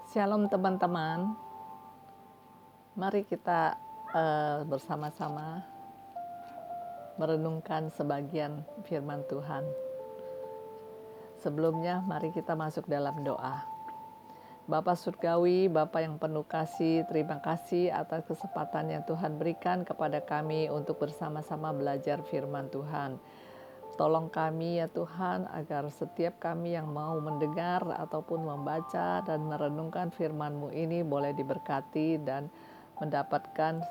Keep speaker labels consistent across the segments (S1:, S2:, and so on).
S1: Shalom teman-teman, mari kita bersama-sama merenungkan sebagian firman Tuhan. Sebelumnya mari kita masuk dalam doa. Bapa Surgawi, Bapa yang penuh kasih, terima kasih atas kesempatan yang Tuhan berikan kepada kami untuk bersama-sama belajar firman Tuhan. Tolong kami ya Tuhan agar setiap kami yang mau mendengar ataupun membaca dan merenungkan firman-Mu ini boleh diberkati dan mendapatkan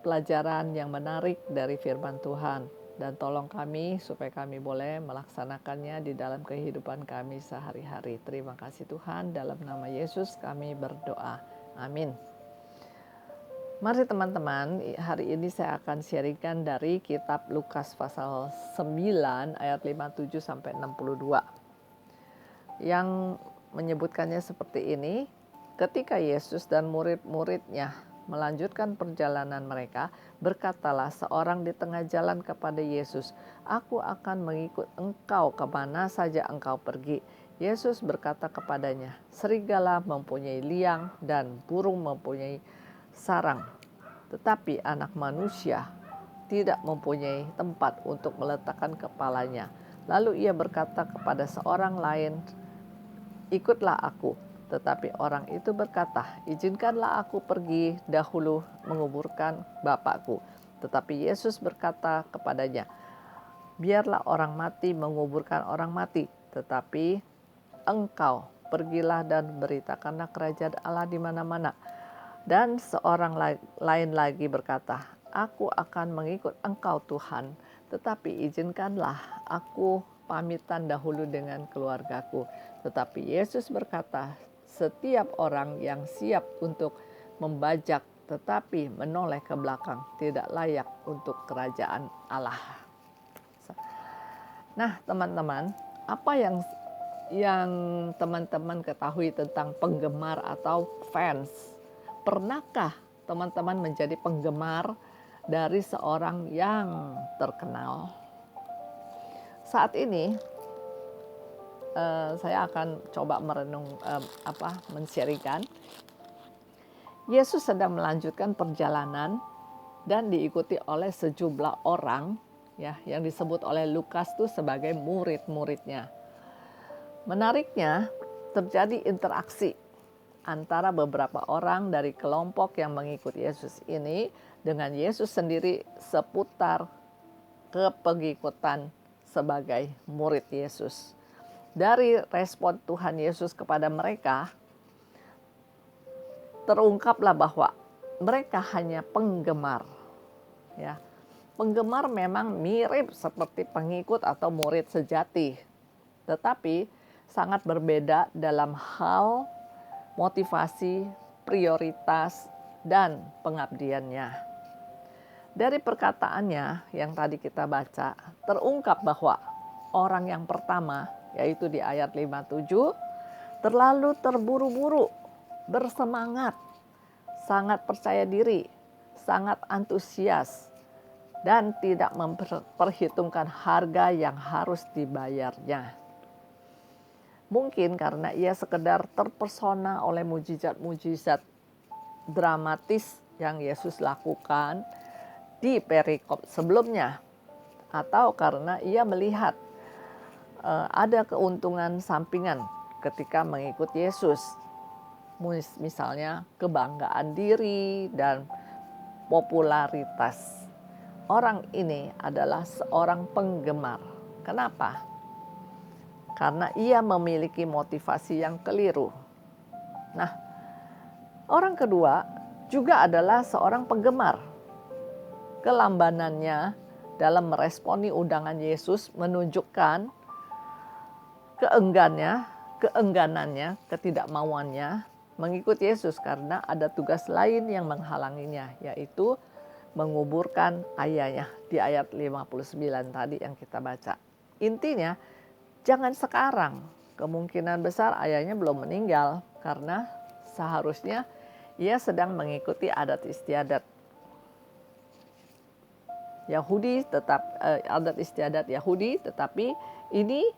S1: pelajaran yang menarik dari firman Tuhan. Dan tolong kami supaya kami boleh melaksanakannya di dalam kehidupan kami sehari-hari. Terima kasih Tuhan, dalam nama Yesus kami berdoa. Amin. Mari teman-teman, hari ini saya akan sharingkan dari kitab Lukas pasal 9 ayat 57 sampai 62. Yang menyebutkannya seperti ini, ketika Yesus dan murid-muridnya melanjutkan perjalanan mereka, berkatalah seorang di tengah jalan kepada Yesus, "Aku akan mengikut engkau kemana saja engkau pergi." Yesus berkata kepadanya, "Serigala mempunyai liang dan burung mempunyai sarang, tetapi anak manusia tidak mempunyai tempat untuk meletakkan kepalanya." Lalu ia berkata kepada seorang lain, "Ikutlah aku." Tetapi orang itu berkata, "Izinkanlah aku pergi dahulu menguburkan bapakku." Tetapi Yesus berkata kepadanya, "Biarlah orang mati menguburkan orang mati, tetapi engkau pergilah dan beritakanlah kerajaan Allah di mana-mana." Dan seorang lain lagi berkata, "Aku akan mengikut engkau Tuhan, tetapi izinkanlah aku pamitan dahulu dengan keluargaku." Tetapi Yesus berkata, "Setiap orang yang siap untuk membajak tetapi menoleh ke belakang tidak layak untuk kerajaan Allah." Nah teman-teman, apa yang teman-teman ketahui tentang penggemar atau fans? Pernahkah teman-teman menjadi penggemar dari seorang yang terkenal? Saat ini saya akan coba men-sharingkan. Yesus sedang melanjutkan perjalanan dan diikuti oleh sejumlah orang ya yang disebut oleh Lukas itu sebagai murid-muridnya. Menariknya, terjadi interaksi antara beberapa orang dari kelompok yang mengikuti Yesus ini dengan Yesus sendiri seputar kepengikutan sebagai murid Yesus. Dari respon Tuhan Yesus kepada mereka, terungkaplah bahwa mereka hanya penggemar. Ya, penggemar memang mirip seperti pengikut atau murid sejati, tetapi sangat berbeda dalam hal motivasi, prioritas, dan pengabdiannya. Dari perkataannya yang tadi kita baca, terungkap bahwa orang yang pertama, yaitu di ayat 57, terlalu terburu-buru, bersemangat, sangat percaya diri, sangat antusias, dan tidak memperhitungkan harga yang harus dibayarnya. Mungkin karena ia sekedar terpesona oleh mujizat-mujizat dramatis yang Yesus lakukan di perikop sebelumnya, atau karena ia melihat ada keuntungan sampingan ketika mengikut Yesus, misalnya kebanggaan diri dan popularitas. Orang ini adalah seorang penggemar. Kenapa? Karena ia memiliki motivasi yang keliru. Nah, orang kedua juga adalah seorang penggemar. Kelambanannya dalam meresponi undangan Yesus menunjukkan keengganannya, ketidakmauannya mengikuti Yesus karena ada tugas lain yang menghalanginya, yaitu menguburkan ayahnya di ayat 59 tadi yang kita baca. Intinya, jangan sekarang, kemungkinan besar ayahnya belum meninggal karena seharusnya ia sedang mengikuti adat istiadat Yahudi, adat istiadat Yahudi, tetapi ini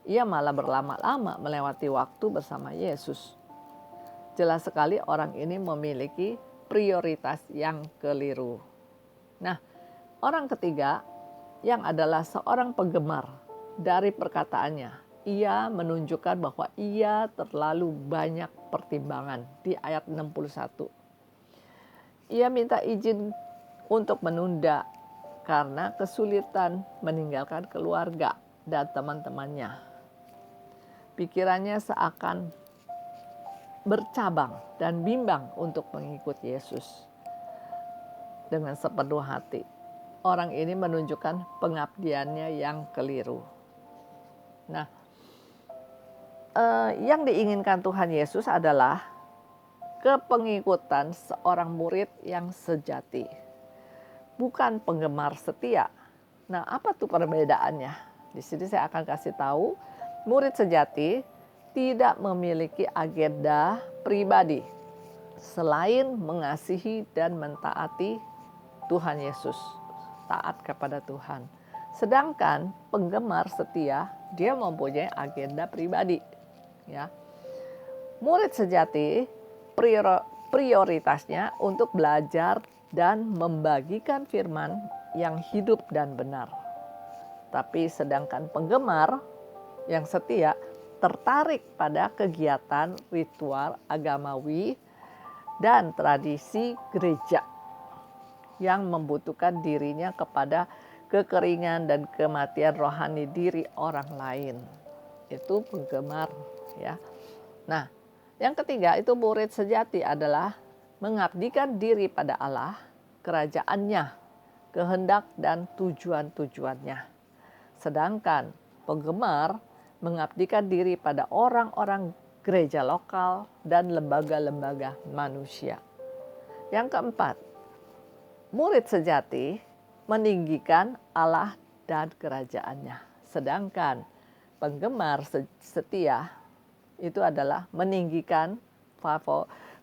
S1: ia malah berlama-lama melewati waktu bersama Yesus. Jelas sekali orang ini memiliki prioritas yang keliru. Nah, orang ketiga yang adalah seorang penggemar dari perkataannya. Ia menunjukkan bahwa ia terlalu banyak pertimbangan di ayat 61. Ia minta izin untuk menunda karena kesulitan meninggalkan keluarga dan teman-temannya. Pikirannya seakan bercabang dan bimbang untuk mengikut Yesus dengan sepenuh hati. Orang ini menunjukkan pengabdiannya yang keliru. Nah, yang diinginkan Tuhan Yesus adalah kepengikutan seorang murid yang sejati, bukan penggemar setia. Nah, apa tuh perbedaannya? Di sini saya akan kasih tahu, murid sejati tidak memiliki agenda pribadi selain mengasihi dan mentaati Tuhan Yesus, taat kepada Tuhan. Sedangkan penggemar setia, dia mempunyai agenda pribadi. Ya, murid sejati prioritasnya untuk belajar dan membagikan firman yang hidup dan benar. Tapi sedangkan penggemar yang setia tertarik pada kegiatan ritual agamawi dan tradisi gereja yang membutuhkan dirinya kepada kekeringan dan kematian rohani diri orang lain. Itu penggemar, ya. Nah, yang ketiga itu murid sejati adalah mengabdikan diri pada Allah, kerajaannya, kehendak dan tujuan-tujuannya. Sedangkan penggemar mengabdikan diri pada orang-orang gereja lokal dan lembaga-lembaga manusia. Yang keempat, murid sejati meninggikan Allah dan kerajaannya. Sedangkan penggemar setia itu adalah meninggikan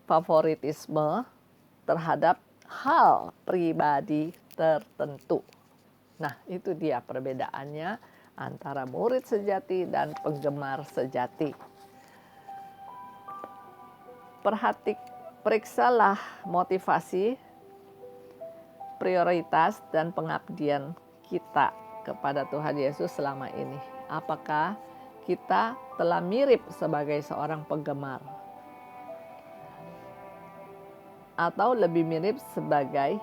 S1: favoritisme terhadap hal pribadi tertentu. Nah, itu dia perbedaannya antara murid sejati dan penggemar sejati. Periksalah motivasi, prioritas, dan pengabdian kita kepada Tuhan Yesus selama ini. Apakah kita telah mirip sebagai seorang penggemar? Atau lebih mirip sebagai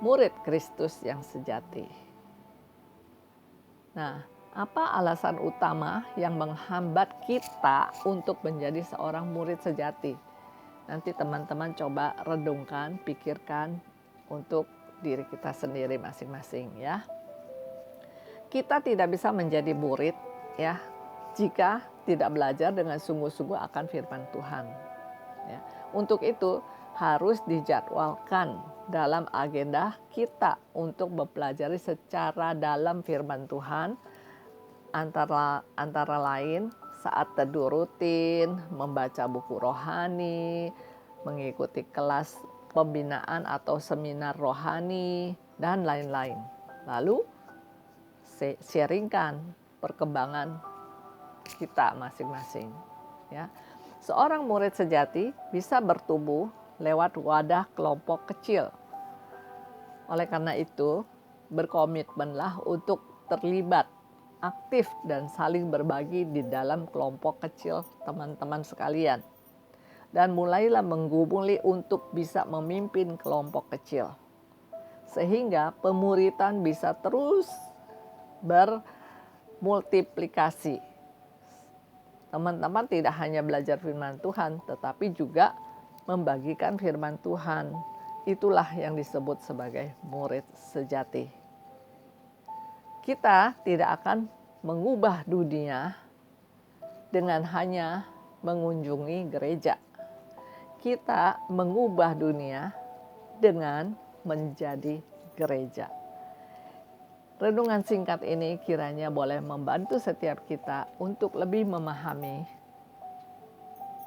S1: murid Kristus yang sejati? Nah, apa alasan utama yang menghambat kita untuk menjadi seorang murid sejati? Nanti teman-teman coba redungkan, pikirkan untuk diri kita sendiri masing-masing, ya. Kita tidak bisa menjadi murid, ya, jika tidak belajar dengan sungguh-sungguh akan firman Tuhan. Ya. Untuk itu harus dijadwalkan dalam agenda kita untuk mempelajari secara dalam firman Tuhan, antara lain saat teduh rutin, membaca buku rohani, mengikuti kelas pembinaan atau seminar rohani, dan lain-lain. Lalu sharingkan perkembangan kita masing-masing, ya. Seorang murid sejati bisa bertumbuh lewat wadah kelompok kecil. Oleh karena itu, berkomitmenlah untuk terlibat aktif dan saling berbagi di dalam kelompok kecil teman-teman sekalian. Dan mulailah menggumuli untuk bisa memimpin kelompok kecil. Sehingga pemuritan bisa terus bermultiplikasi. Teman-teman tidak hanya belajar firman Tuhan, tetapi juga membagikan firman Tuhan. Itulah yang disebut sebagai murid sejati. Kita tidak akan mengubah dunia dengan hanya mengunjungi gereja. Kita mengubah dunia dengan menjadi gereja. Renungan singkat ini kiranya boleh membantu setiap kita untuk lebih memahami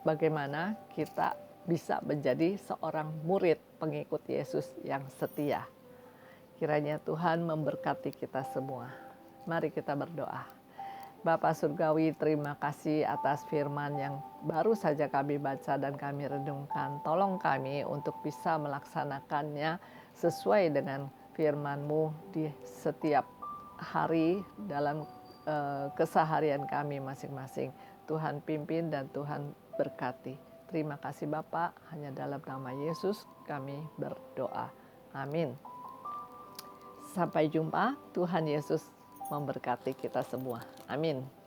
S1: bagaimana kita bisa menjadi seorang murid pengikut Yesus yang setia. Kiranya Tuhan memberkati kita semua. Mari kita berdoa. Bapa Surgawi, terima kasih atas firman yang baru saja kami baca dan kami renungkan. Tolong kami untuk bisa melaksanakannya sesuai dengan firman-Mu di setiap hari dalam keseharian kami masing-masing. Tuhan pimpin dan Tuhan berkati. Terima kasih Bapa, hanya dalam nama Yesus kami berdoa. Amin. Sampai jumpa, Tuhan Yesus memberkati kita semua. Amin.